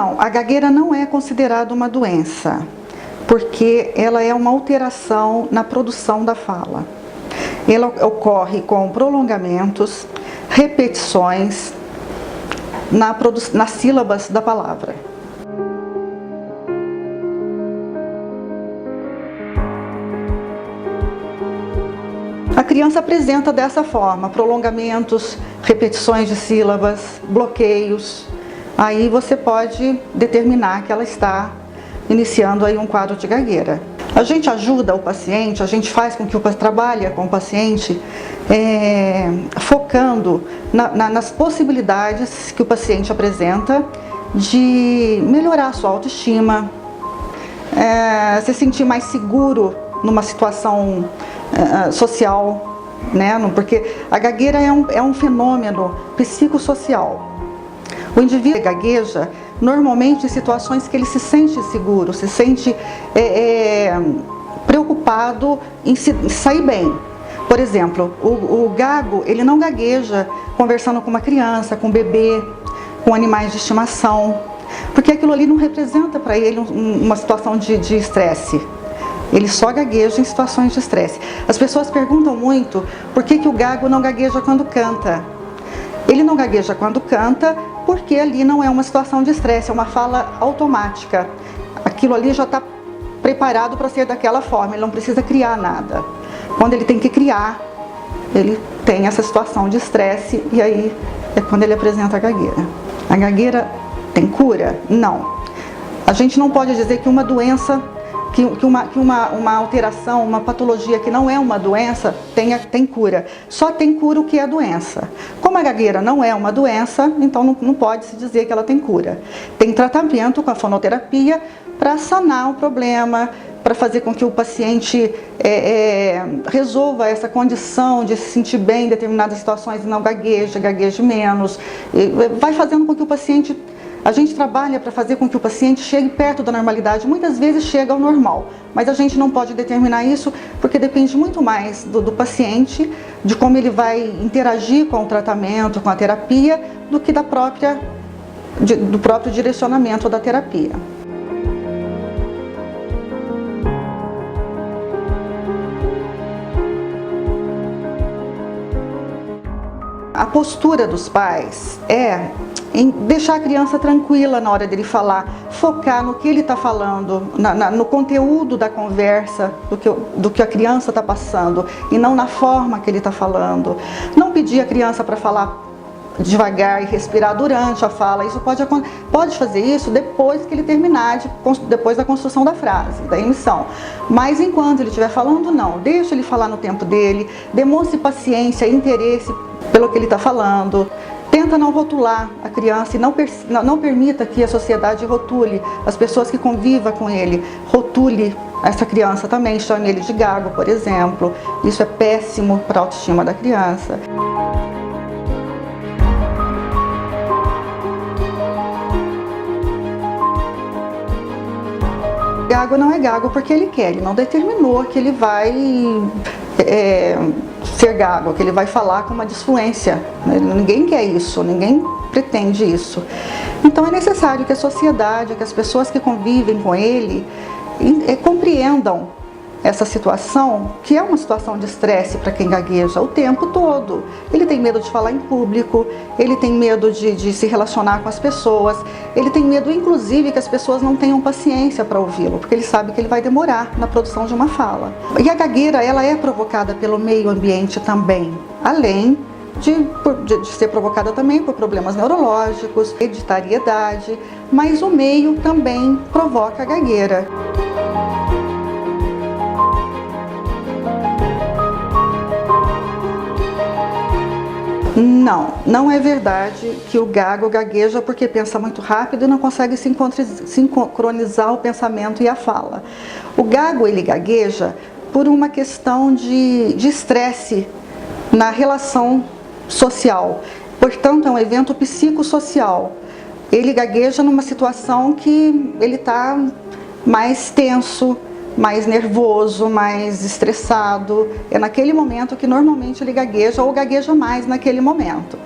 Não, a gagueira não é considerada uma doença, porque ela é uma alteração na produção da fala. Ela ocorre com prolongamentos, repetições nas sílabas da palavra. A criança apresenta dessa forma, prolongamentos, repetições de sílabas, bloqueios. Aí você pode determinar que ela está iniciando aí um quadro de gagueira. A gente ajuda o paciente, a gente faz com que trabalha com o paciente focando nas possibilidades que o paciente apresenta de melhorar a sua autoestima, se sentir mais seguro numa situação social, né? Porque a gagueira é um fenômeno psicossocial. O indivíduo gagueja normalmente em situações que ele se sente seguro, se sente preocupado em sair bem. Por exemplo, o gago, ele não gagueja conversando com uma criança, com um bebê, com animais de estimação, porque aquilo ali não representa para ele uma situação de estresse. Ele só gagueja em situações de estresse. As pessoas perguntam muito por que o gago não gagueja quando canta. Ele não gagueja quando canta porque ali não é uma situação de estresse, é uma fala automática. Aquilo ali já está preparado para ser daquela forma, ele não precisa criar nada. Quando ele tem que criar, ele tem essa situação de estresse e aí é quando ele apresenta a gagueira. A gagueira tem cura? Não. A gente não pode dizer que uma doença, que uma alteração, uma patologia que não é uma doença tem cura. Só tem cura o que é a doença. Como a gagueira não é uma doença, então não pode se dizer que ela tem cura. Tem tratamento com a fonoterapia para sanar o problema, para fazer com que o paciente resolva essa condição de se sentir bem em determinadas situações e não gagueje menos. Vai fazendo com que o paciente... A gente trabalha para fazer com que o paciente chegue perto da normalidade, muitas vezes chega ao normal, mas a gente não pode determinar isso porque depende muito mais do paciente, de como ele vai interagir com o tratamento, com a terapia, do que do próprio direcionamento da terapia. A postura dos pais é em deixar a criança tranquila na hora dele falar, focar no que ele está falando, no conteúdo da conversa, do que a criança está passando e não na forma que ele está falando. Não pedir a criança para falar devagar e respirar durante a fala. Isso pode fazer isso depois que ele terminar, depois da construção da frase, da emissão. Mas enquanto ele estiver falando, não. Deixa ele falar no tempo dele, demonstre paciência e interesse pelo que ele está falando. Tenta não rotular a criança e não permita que a sociedade rotule as pessoas que convivam com ele. Rotule essa criança também, chame ele de gago, por exemplo. Isso é péssimo para a autoestima da criança. Gago não é gago porque ele quer, ele não determinou que ele vai ser gago, que ele vai falar com uma disfluência. Ninguém quer isso, ninguém pretende isso. Então é necessário que a sociedade, que as pessoas que convivem com ele compreendam essa situação, que é uma situação de estresse para quem gagueja o tempo todo. Ele tem medo de falar em público, ele tem medo de se relacionar com as pessoas, ele tem medo inclusive que as pessoas não tenham paciência para ouvi-lo, porque ele sabe que ele vai demorar na produção de uma fala. E a gagueira, ela é provocada pelo meio ambiente também, além de ser provocada também por problemas neurológicos, hereditariedade, mas o meio também provoca a gagueira. Não é verdade que o gago gagueja porque pensa muito rápido e não consegue sincronizar o pensamento e a fala. O gago, ele gagueja por uma questão de estresse na relação social. Portanto, é um evento psicossocial. Ele gagueja numa situação que ele está mais tenso, mais nervoso, mais estressado. É naquele momento que normalmente ele gagueja ou gagueja mais naquele momento.